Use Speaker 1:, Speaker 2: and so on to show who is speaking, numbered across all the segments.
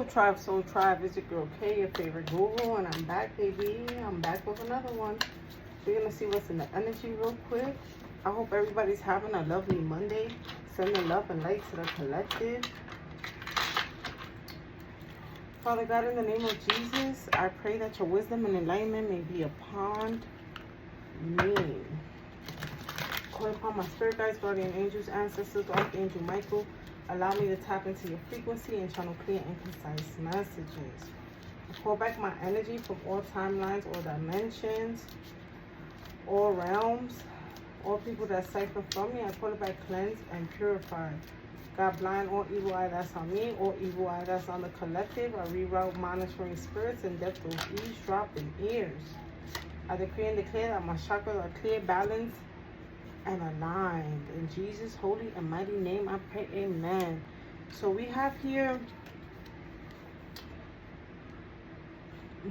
Speaker 1: Tribe, Soul Tribe, is your girl K, your favorite Google, and I'm back, baby. I'm back with another one. We're going to see what's in the energy real quick. I hope everybody's having a lovely Monday. Sending love and light to the collective. Father God, in the name of Jesus, I pray that your wisdom and enlightenment may be upon me. Call upon my spirit guides, guardian angels, ancestors, Archangel Michael. Allow me to tap into your frequency and channel clear and concise messages. I call back my energy from all timelines, all dimensions, all realms, all people that siphon from me. I call it back cleansed and purified. God blind all evil eye that's on me, all evil eye that's on the collective. I reroute monitoring spirits and depth of eavesdropping ears. I decree and declare that my chakras are clear, balanced, and aligned. In Jesus' holy and mighty name, I pray, amen. So we have here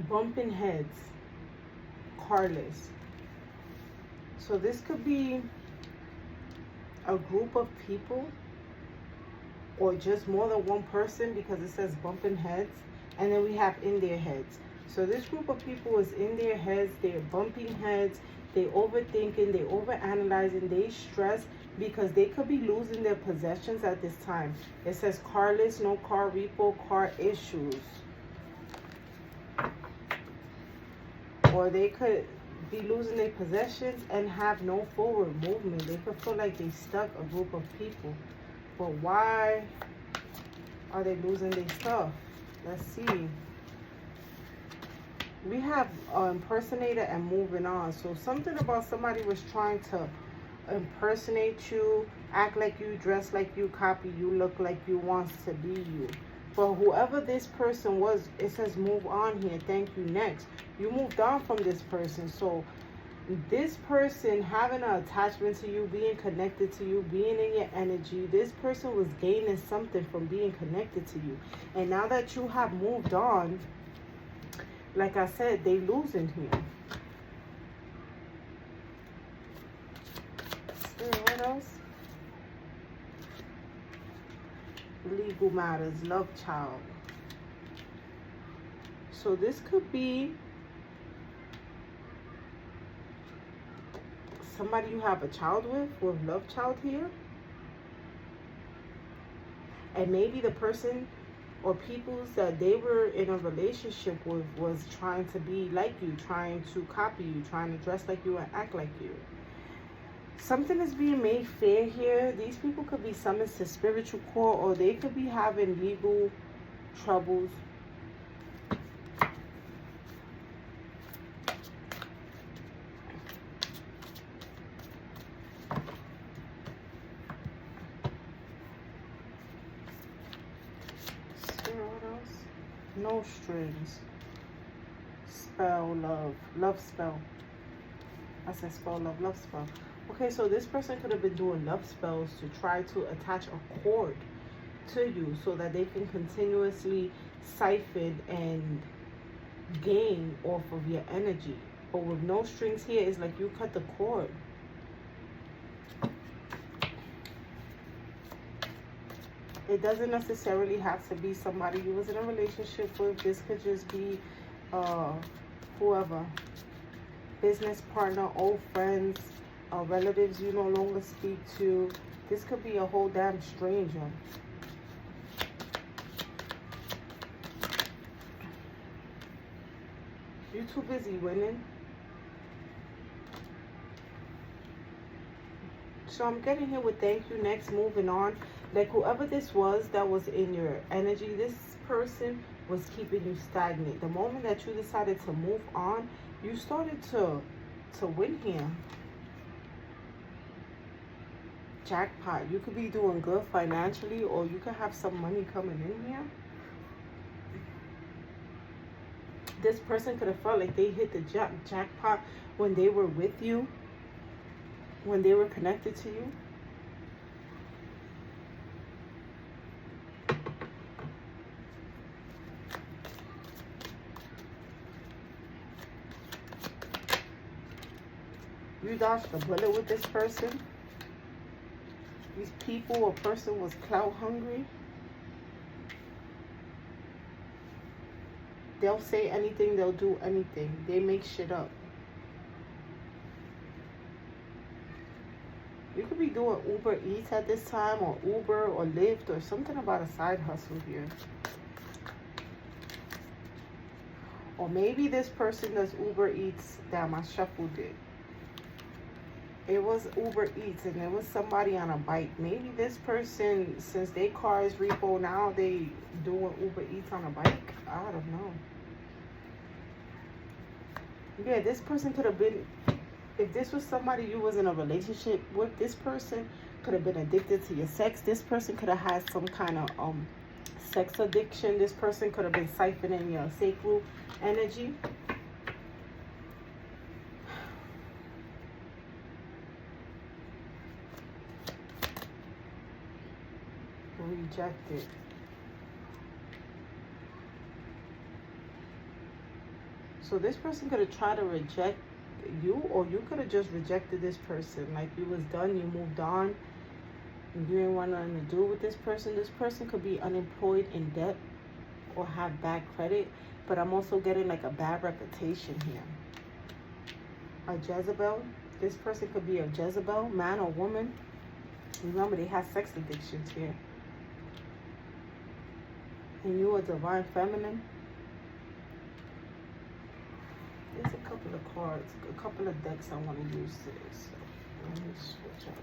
Speaker 1: bumping heads, carless. So this could be a group of people or just more than one person, because it says bumping heads, and then we have in their heads. So this group of people is in their heads, they're bumping heads, they overthinking, they overanalyzing, they stress because they could be losing their possessions at this time. It says carless, no car repo, car issues. Or they could be losing their possessions and have no forward movement. They could feel like they stuck, a group of people. But why are they losing their stuff? Let's see. We have impersonator and moving on. So something about somebody was trying to impersonate you, act like you, dress like you, copy you, look like you, wants to be you. But whoever this person was, it says move on here. Thank you. Next. You moved on from this person. So this person having an attachment to you, being connected to you, being in your energy, this person was gaining something from being connected to you. And now that you have moved on, like I said, they losing here. What else? Legal matters, love child. So this could be somebody you have a child with love child here. And maybe the person or peoples that they were in a relationship with was trying to be like you, trying to copy you, trying to dress like you and act like you. Something is being made fair here. These people could be summoned to spiritual court, or they could be having legal troubles. No strings. Spell love. Love spell. I said spell love. Love spell. Okay, so this person could have been doing love spells to try to attach a cord to you so that they can continuously siphon and gain off of your energy. But with no strings here, it's like you cut the cord. It doesn't necessarily have to be somebody you was in a relationship with. This could just be whoever. Business partner, old friends, relatives you no longer speak to. This could be a whole damn stranger. You're too busy winning. So I'm getting here with thank you. Next, moving on. Like whoever this was that was in your energy, this person was keeping you stagnant. The moment that you decided to move on, you started to win here. Jackpot. You could be doing good financially, or you could have some money coming in here. This person could have felt like they hit the jackpot when they were with you, when they were connected to you. You dodged the bullet with this person. These people or person was clout hungry. They'll say anything, they'll do anything. They make shit up. You could be doing Uber Eats at this time, or Uber or Lyft, or something about a side hustle here. Or maybe this person does Uber Eats. Damn, I shuffled it. It was Uber Eats and there was somebody on a bike. Maybe this person, since their car is repo, now they doing Uber Eats on a bike. I don't know. Yeah, this person could have been, if this was somebody you was in a relationship with, this person could have been addicted to your sex. This person could have had some kind of sex addiction. This person could have been siphoning your sacral energy. Rejected. So this person could have tried to reject you, or you could have just rejected this person. Like, you was done, you moved on, and you didn't want nothing to do with this person. This person could be unemployed, in debt, or have bad credit. But I'm also getting like a bad reputation here. A Jezebel. This person could be a Jezebel, man or woman. Remember, they have sex addictions here. And you a divine feminine. There's a couple of cards, a couple of decks I want to use today. So let me switch up.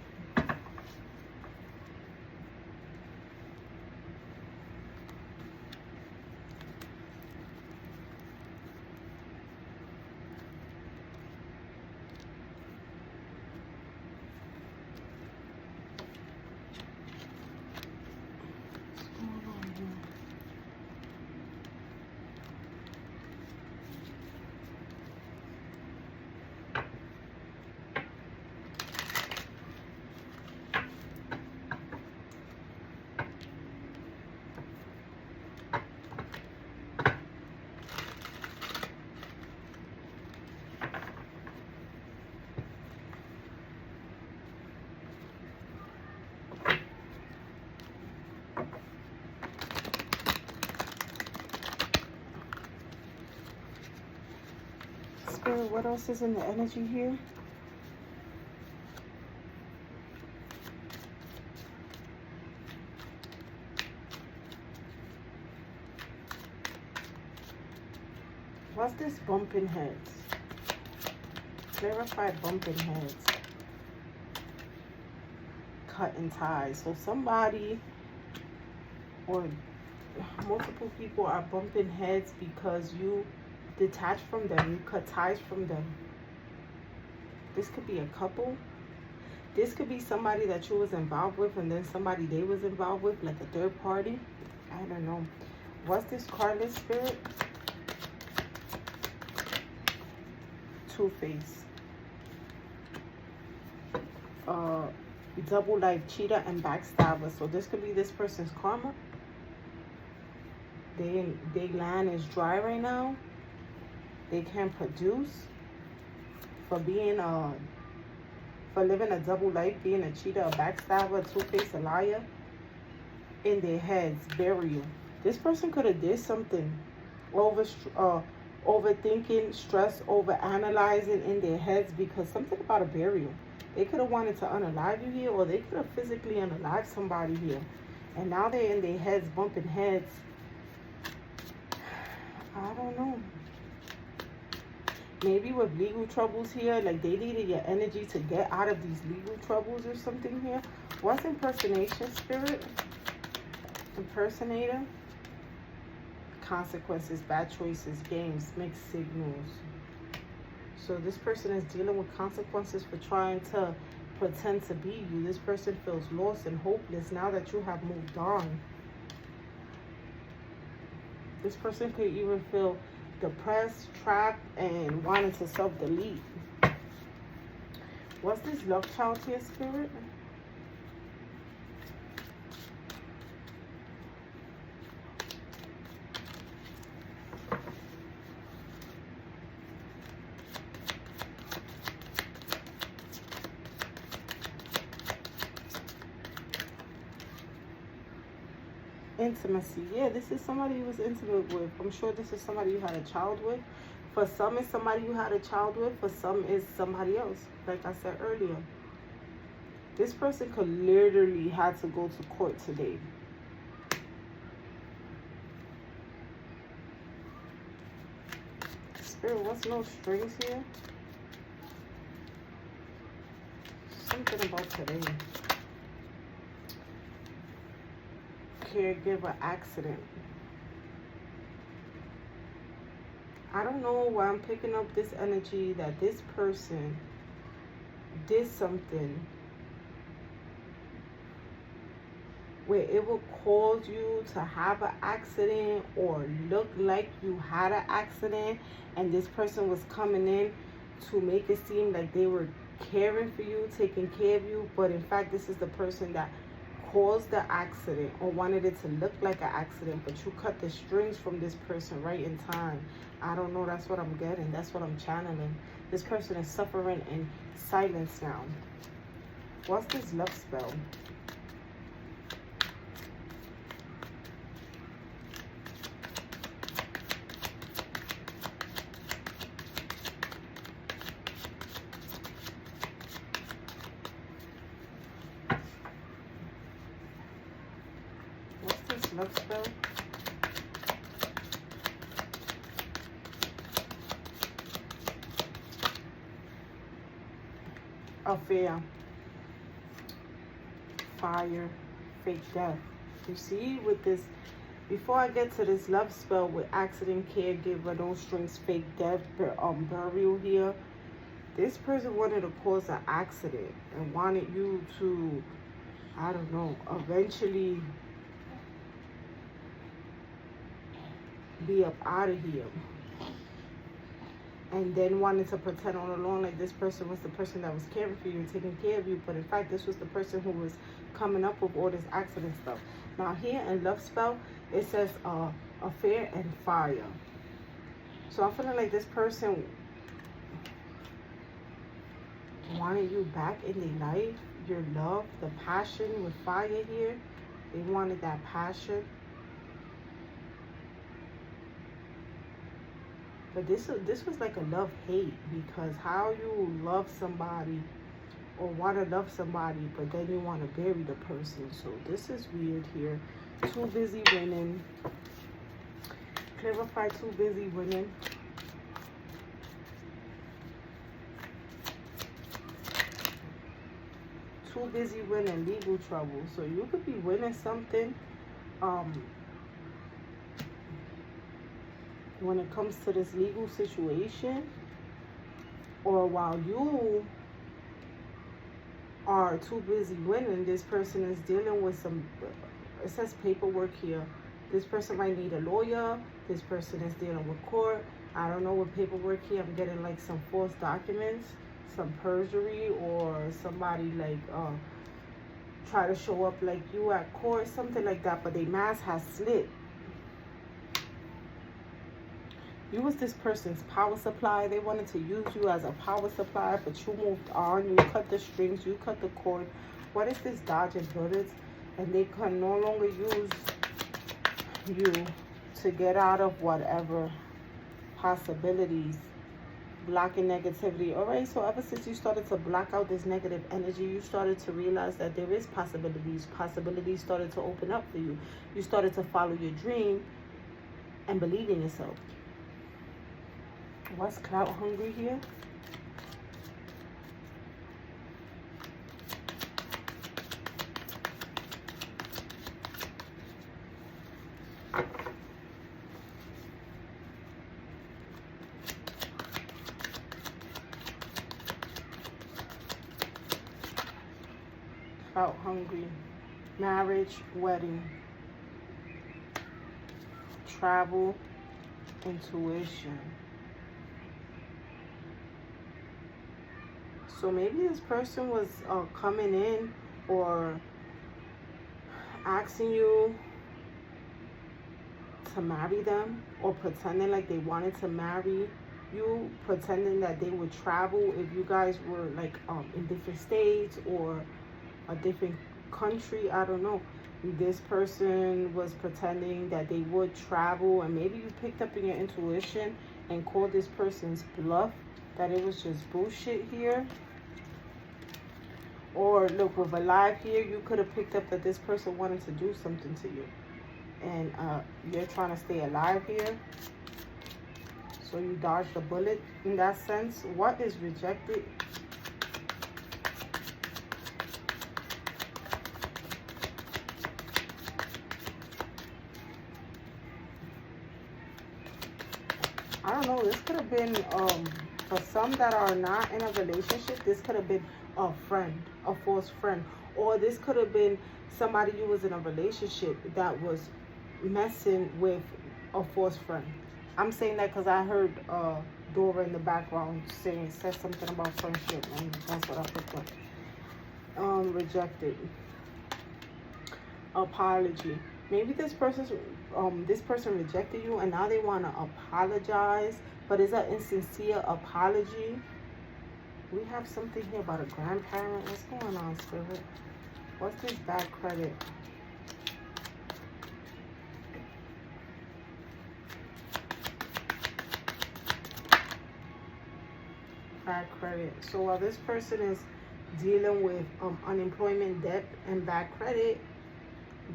Speaker 1: Spirit, what else is in the energy here? What's this bumping heads? Clarify bumping heads. Cutting ties. So somebody or multiple people are bumping heads because you detach from them, you cut ties from them. This could be a couple. This could be somebody that you was involved with and then somebody they was involved with, like a third party. I don't know. What's this cardless, Spirit? Two-Face. Double life, cheater, and backstabber. So this could be this person's karma. They land is dry right now. They can't produce for being for living a double life, being a cheater, a backstabber, a two-face, a liar. In their heads, burial. This person could have did something overthinking, stress, over analyzing in their heads, because something about a burial. They could have wanted to unalive you here, or they could have physically unalived somebody here. And now they're in their heads, bumping heads. I don't know. Maybe with legal troubles here, like they needed your energy to get out of these legal troubles or something here. What's impersonation, Spirit? Impersonator. Consequences, bad choices, games, mixed signals. So this person is dealing with consequences for trying to pretend to be you. This person feels lost and hopeless now that you have moved on. This person could even feel depressed, trapped, and wanting to self-delete. What's this love child here, Spirit? intimacy. Yeah, this is somebody you was intimate with. I'm sure this is somebody you had a child with. For some, it's somebody you had a child with. For some, it's somebody else. Like I said earlier. This person could literally have to go to court today. Spirit, what's no strings here? Something about today. Caregiver accident. I don't know why I'm picking up this energy that this person did something where it will cause you to have an accident or look like you had an accident, and this person was coming in to make it seem like they were caring for you, taking care of you, but in fact this is the person that caused the accident or wanted it to look like an accident, but you cut the strings from this person right in time. I don't know, that's what I'm getting, that's what I'm channeling. This person is suffering in silence now. What's this love spell? Love spell. Affair. Fire. Fake death. You see, with this, before I get to this love spell with accident, caregiver, no strings, fake death, burial here, this person wanted to cause an accident and wanted you to, I don't know, eventually be up out of here, and then wanted to pretend all along like this person was the person that was caring for you and taking care of you, but in fact this was the person who was coming up with all this accident stuff. Now here in love spell it says affair and fire. So I'm feeling like this person wanted you back in their life, your love, the passion with fire here. They wanted that passion. But this was like a love-hate, because how you love somebody or want to love somebody, but then you want to bury the person. So this is weird here. Too busy winning. Clarify too busy winning. Too busy winning, legal trouble. So you could be winning something. When it comes to this legal situation, or while you are too busy winning, this person is dealing with some, it says paperwork here. This person might need a lawyer. This person is dealing with court. I don't know what paperwork here. I'm getting like some false documents, some perjury, or somebody like try to show up like you at court, something like that, but their mask has slipped. You was this person's power supply. They wanted to use you as a power supply, but you moved on. You cut the strings. You cut the cord. What is this dodging bullets? And they can no longer use you to get out of whatever possibilities. Blocking negativity. All right, so ever since you started to block out this negative energy, you started to realize that there is possibilities. Possibilities started to open up for you. You started to follow your dream and believe in yourself. What's clout hungry here? Clout hungry. Marriage, wedding, travel, intuition. So maybe this person was coming in or asking you to marry them, or pretending like they wanted to marry you, pretending that they would travel if you guys were like in different states or a different country. I don't know. This person was pretending that they would travel, and maybe you picked up in your intuition and called this person's bluff, that it was just bullshit here. Or look, with alive here, you could have picked up that this person wanted to do something to you, and you're trying to stay alive here, so you dodged the bullet in that sense. What is rejected? I don't know. This could have been, for some that are not in a relationship, this could have been a friend, a false friend. Or this could have been somebody you was in a relationship that was messing with a false friend. I'm saying that because I heard Dora in the background said something about friendship, and that's what I picked up. Rejected. Apology. Maybe this person rejected you, and now they want to apologize, but it's an insincere apology. We have something here about a grandparent. What's going on, Spirit? What's this bad credit? Bad credit. So while this person is dealing with unemployment, debt, and bad credit,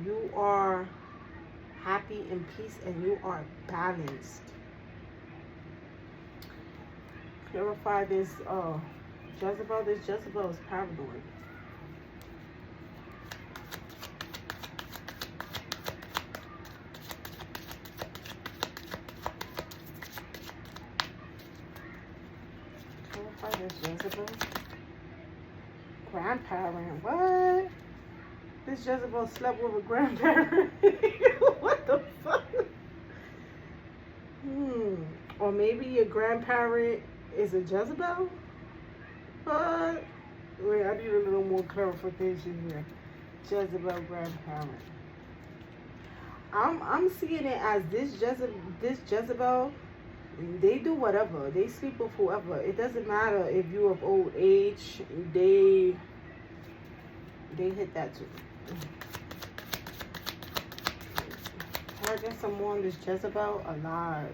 Speaker 1: you are happy in peace and you are balanced. Clarify this Jezebel. This Jezebel is paranoid. Clarify this Jezebel. Grandparent. What? This Jezebel slept with a grandparent. What the fuck? Or maybe your grandparent is a Jezebel? What? Wait, I need a little more clarification here. Jezebel grandparent. I'm seeing it as this Jezebel, they do whatever. They sleep with whoever. It doesn't matter if you're of old age. They hit that too. I guess I'm more on this Jezebel alive.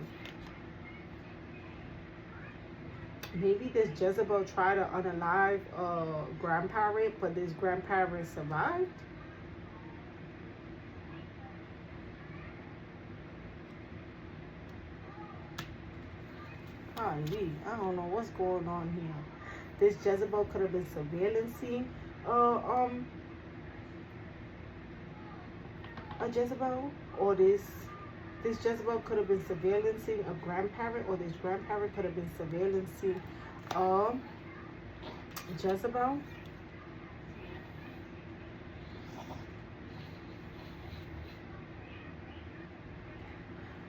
Speaker 1: Maybe this Jezebel tried to unalive a grandparent, but this grandparent survived. Golly, I don't know what's going on here. This Jezebel could have been surveillancing a Jezebel, or this Jezebel could have been surveillancing a grandparent, or this grandparent could have been surveillancing Jezebel.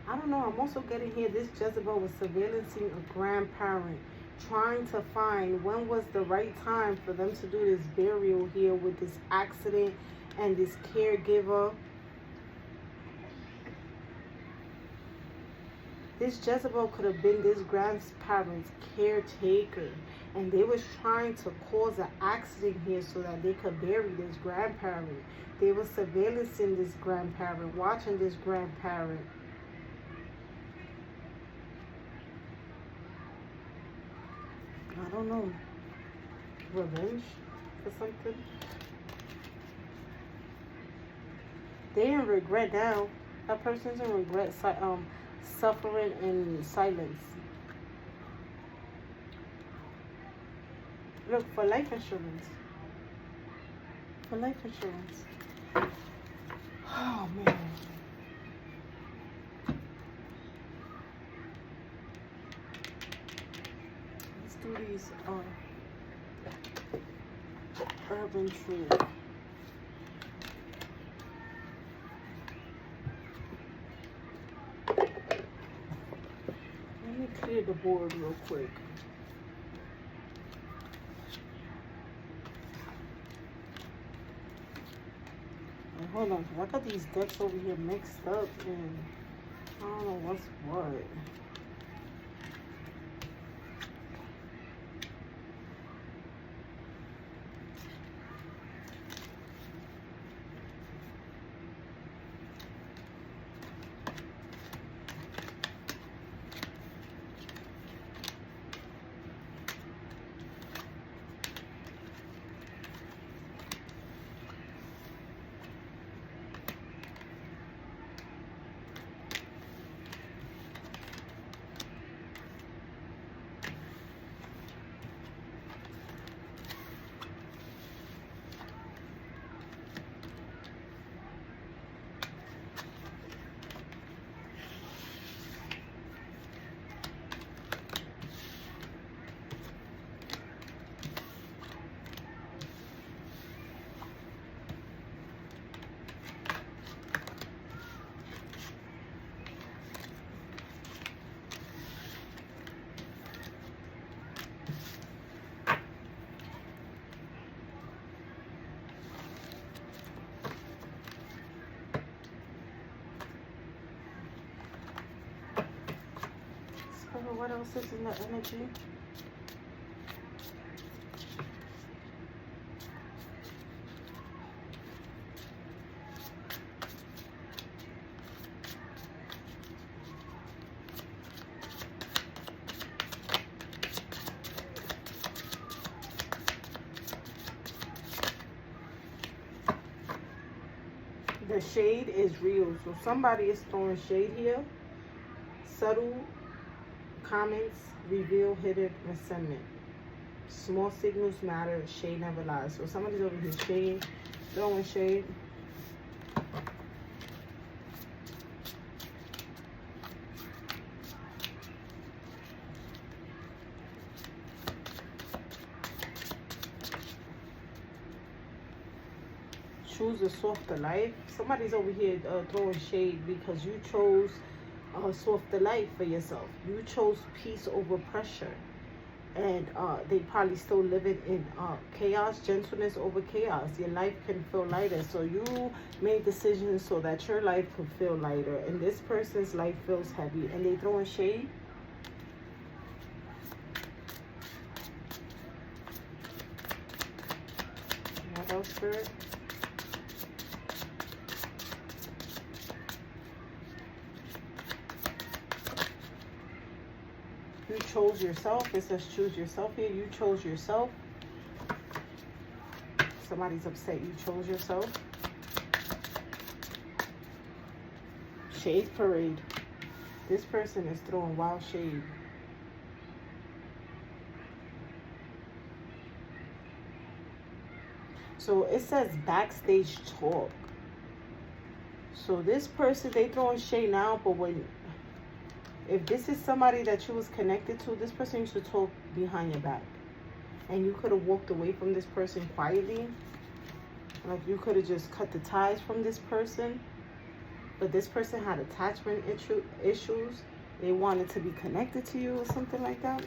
Speaker 1: I don't know. I'm also getting here this Jezebel was surveillancing a grandparent, trying to find when was the right time for them to do this burial here with this accident and this caregiver. This Jezebel could have been this grandparent's caretaker, and they was trying to cause an accident here so that they could bury this grandparent. They were surveillancing this grandparent, watching this grandparent. I don't know. Revenge for something? They in regret now. That person's in regret, suffering in silence. Look, for life insurance. For life insurance. Oh, man. Let's do these urban truth. Let me clear the board real quick. And hold on, because I got these decks over here mixed up and I don't know what's what. Spirit, what else is in the energy? The shade is real. So somebody is throwing shade here. Subtle comments reveal hidden resentment. Small signals matter. Shade never lies. So somebody's over here shade, throwing shade. Choose a softer life. Somebody's over here throwing shade because you chose a softer life for yourself. You chose peace over pressure. And they probably still living in chaos, gentleness over chaos. Your life can feel lighter. So you made decisions so that your life could feel lighter. And this person's life feels heavy. And they throwing shade. What else, Spirit? You chose yourself. It says choose yourself here. You chose yourself. Somebody's upset you chose yourself. Shade parade. This person is throwing wild shade. So it says backstage talk. So this person, they throwing shade now, but if this is somebody that you was connected to, this person used to talk behind your back. And you could have walked away from this person quietly. Like you could have just cut the ties from this person. But this person had attachment issues. They wanted to be connected to you or something like that.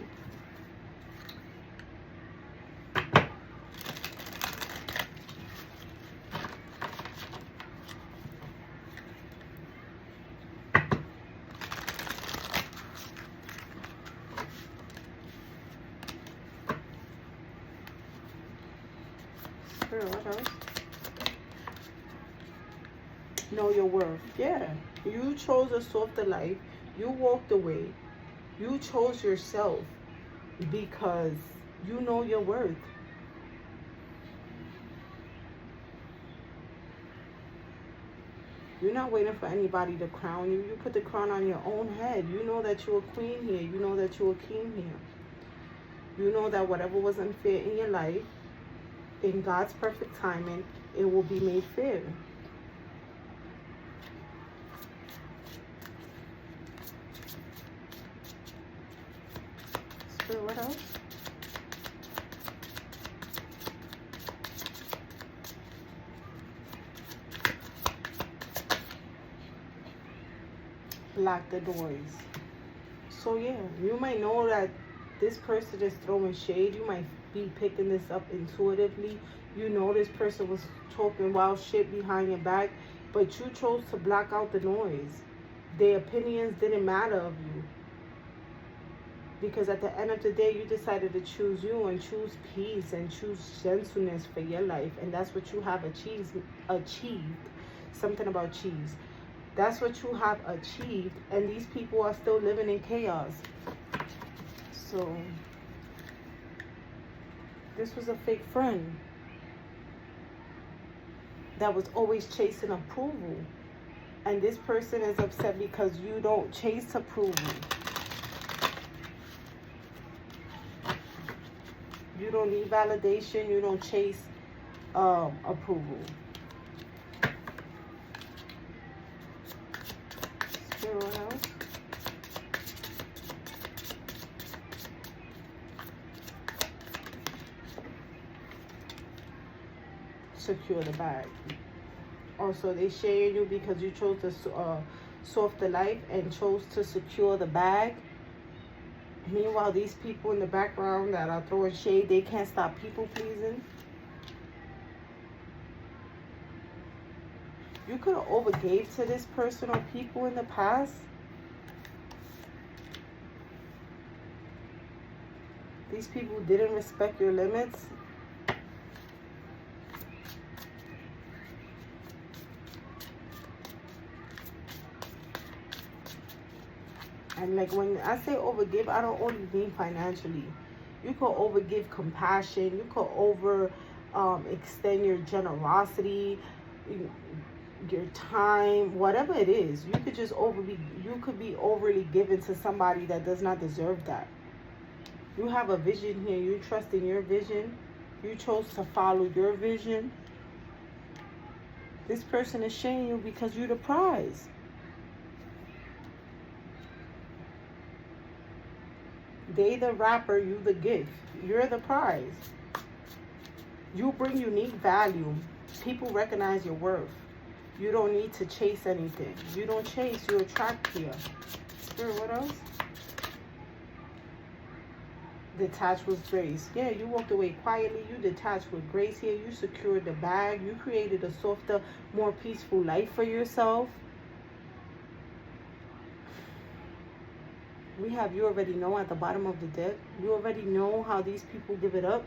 Speaker 1: What else? Know your worth. Yeah. You chose a softer life. You walked away. You chose yourself because you know your worth. You're not waiting for anybody to crown you. You put the crown on your own head. You know that you're a queen here. You know that you're a king here. You know that whatever was unfair in your life, in God's perfect timing, it will be made fair. Spirit, what else? Block the doors. So yeah, you might know that this person is throwing shade. You might be picking this up intuitively. You know this person was talking wild shit behind your back, but you chose to block out the noise. Their opinions didn't matter of you. Because at the end of the day, you decided to choose you and choose peace and choose gentleness for your life. And that's what you have achieved. Something about cheese. That's what you have achieved. And these people are still living in chaos. So this was a fake friend that was always chasing approval. And this person is upset because you don't chase approval. You don't need validation. You don't chase approval. Spirit house. Secure the bag. Also, they share you because you chose to softer life and chose to secure the bag. Meanwhile, these people in the background that are throwing shade, they can't stop people pleasing. You could have overgave to this person or people in the past. These people didn't respect your limits. And like when I say overgive, I don't only mean financially. You could overgive compassion. You could extend your generosity, your time, whatever it is. You could just you could be overly given to somebody that does not deserve that. You have a vision here. You trust in your vision. You chose to follow your vision. This person is sharing you because you're the prize. They the rapper, you the gift. You're the prize. You bring unique value. People recognize your worth. You don't need to chase anything. You don't chase, you attract here. Spirit, what else? Detached with grace. Yeah, you walked away quietly. You detached with grace here. You secured the bag. You created a softer, more peaceful life for yourself. We have you already know at the bottom of the deck. You already know how these people give it up.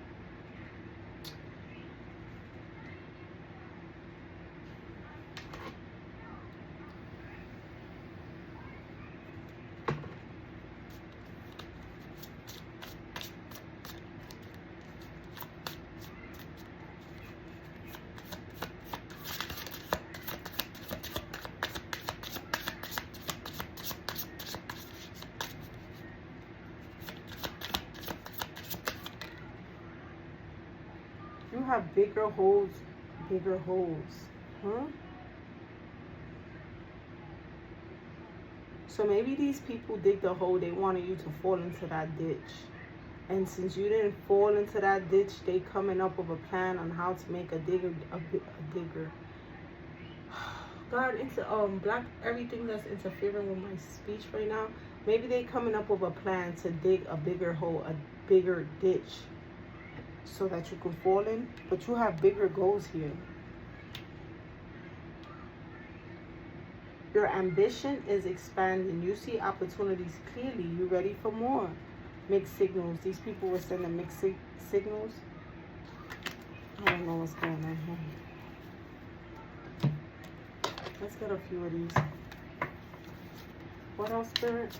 Speaker 1: You have bigger holes, huh? So maybe these people dig the hole, they wanted you to fall into that ditch. And since you didn't fall into that ditch, they coming up with a plan on how to make a digger. God, it's black everything that's interfering with my speech right now. Maybe they coming up with a plan to dig a bigger hole, a bigger ditch, so that you can fall in. But you have bigger goals here. Your ambition is expanding. You see opportunities clearly. You're ready for more. Mixed signals. These people were sending mixed signals. I don't know what's going on here. Let's get a few of these. What else, Spirit?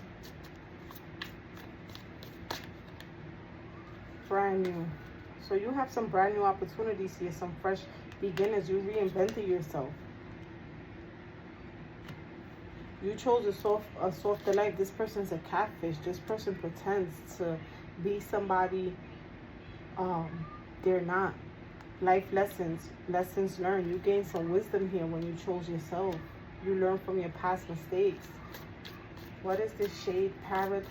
Speaker 1: Brand new. So you have some brand new opportunities here, some fresh beginners. You reinvented yourself. You chose a softer life. This person's a catfish. This person pretends to be somebody they're not. Life lessons learned. You gained some wisdom here when you chose yourself. You learn from your past mistakes. What is this shade parade?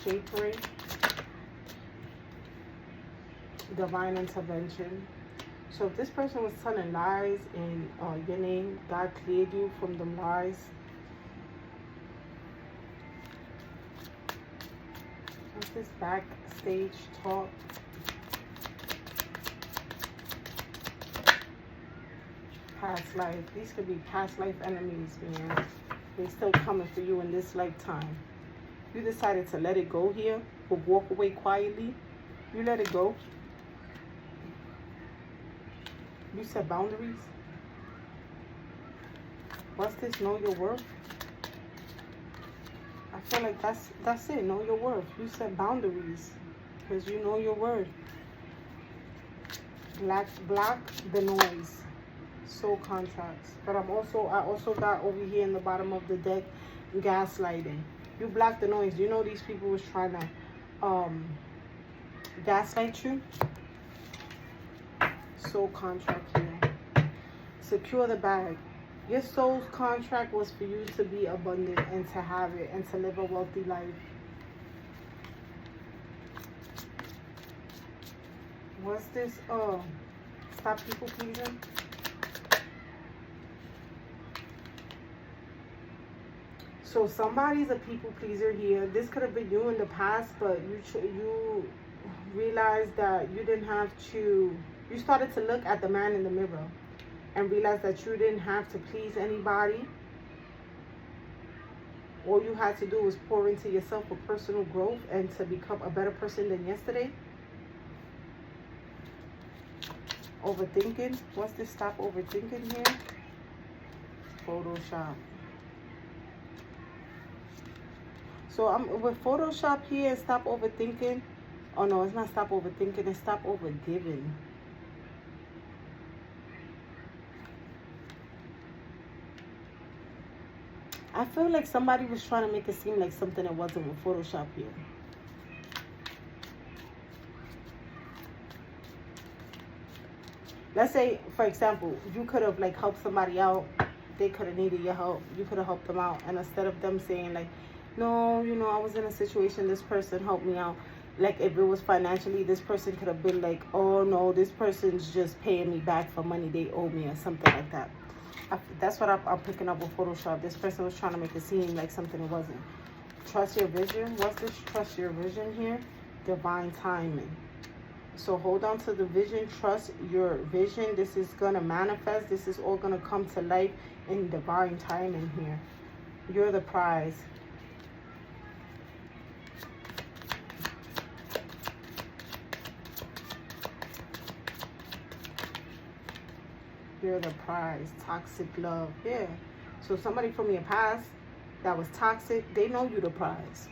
Speaker 1: Shade parade? Divine intervention. So if this person was telling lies in your name, God cleared you from them lies. What's this backstage talk? Past life. These could be past life enemies, man. They're still coming for you in this lifetime. You decided to let it go here, or walk away quietly. You let it go. You set boundaries. What's this? Know your worth. I feel like that's it. Know your worth. You set boundaries because you know your worth. Block the noise. Soul contracts. But I also got over here in the bottom of the deck, gaslighting. You block the noise. You know these people was trying to gaslight you. Soul contract here. Secure the bag. Your soul's contract was for you to be abundant and to have it and to live a wealthy life. What's this? Stop people pleasing. So somebody's a people pleaser here. This could have been you in the past, but you realized that you didn't have to. You started to look at the man in the mirror and realize that you didn't have to please anybody. All you had to do was pour into yourself for personal growth and to become a better person than yesterday. Overthinking. What's this? Stop overthinking here. Photoshop. So I'm with Photoshop here and stop overthinking. Oh no, it's not stop overthinking, it's stop overgiving. I feel like somebody was trying to make it seem like something that wasn't with Photoshop here. Let's say, for example, you could have like helped somebody out. They could have needed your help. You could have helped them out. And instead of them saying like, no, you know, I was in a situation, this person helped me out. Like if it was financially, this person could have been like, oh no, this person's just paying me back for money they owe me or something like that. That's what I'm picking up with Photoshop. This person was trying to make it seem like something it wasn't. Trust your vision. What's this? Trust your vision here. Divine timing. So hold on to the vision. Trust your vision. This is going to manifest. This is all going to come to life in divine timing here. You're the prize. You're the prize. Toxic love. Yeah. So somebody from your past that was toxic, they know you the prize.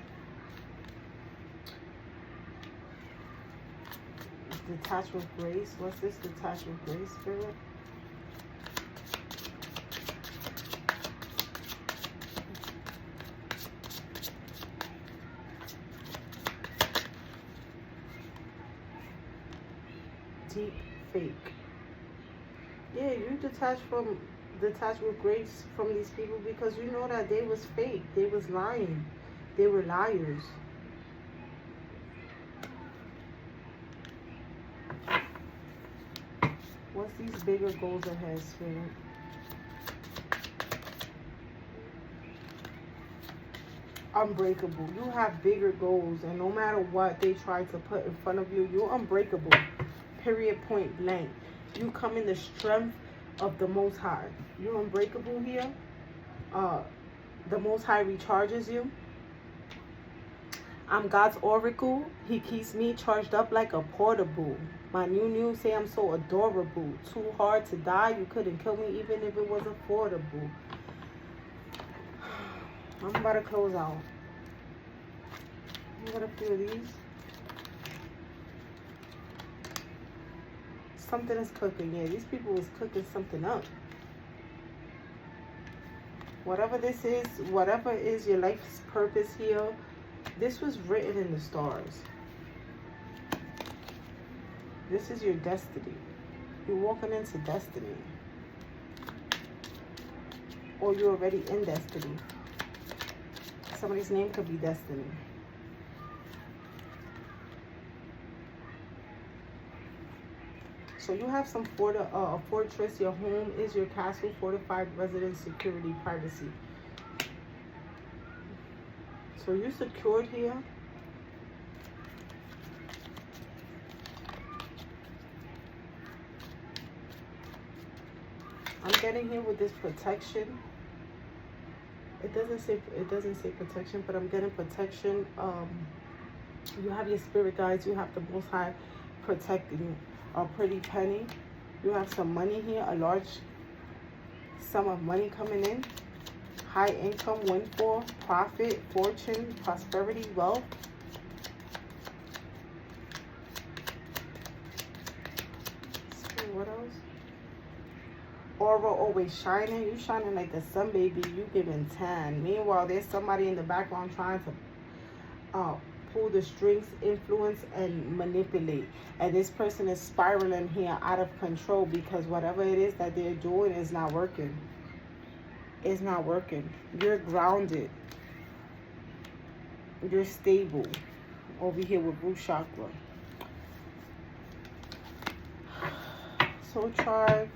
Speaker 1: Detach with grace. What's this? Detach with grace, Spirit. Deep fake. Yeah, you detach with grace from these people because you know that they was fake. They was lying. They were liars. What's these bigger goals ahead, Spirit? Unbreakable. You have bigger goals, and no matter what they try to put in front of you, you're unbreakable. Period, point blank. You come in the strength of the Most High. You're unbreakable here. The Most High recharges you. I'm God's oracle. He keeps me charged up like a portable. My new say I'm so adorable. Too hard to die. You couldn't kill me even if it was affordable. I'm about to close out. I'm gonna feel these. Something is cooking. Yeah, these people is cooking something up. Whatever this is, whatever is your life's purpose here, this was written in the stars. This is your destiny. You're walking into destiny. Or you're already in destiny. Somebody's name could be Destiny. So you have some fortress. Your home is your castle, fortified residence, security, privacy. So you're secured here. I'm getting here with this protection. It doesn't say protection, but I'm getting protection. You have your spirit guides. You have the Most High protecting you. A pretty penny. You have some money here. A large sum of money coming in. High income, windfall, profit, fortune, prosperity, wealth. What else? Aura always shining. You shining like the sun, baby. You giving tan. Meanwhile, there's somebody in the background trying to pull the strings, influence, and manipulate. And this person is spiraling here out of control because whatever it is that they're doing is not working. It's not working. You're grounded. You're stable. Over here with root chakra. So try.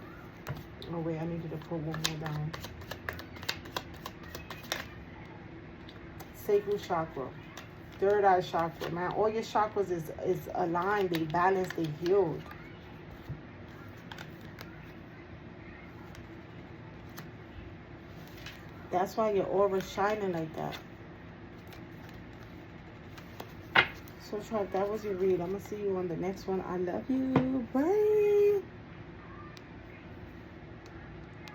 Speaker 1: Oh wait, I needed to put one more down. Sacral chakra. Third eye chakra, man. All your chakras is aligned, they balanced, they healed. That's why your aura is shining like that. So, Tribe, that was your read. I'm going to see you on the next one. I love you. Bye.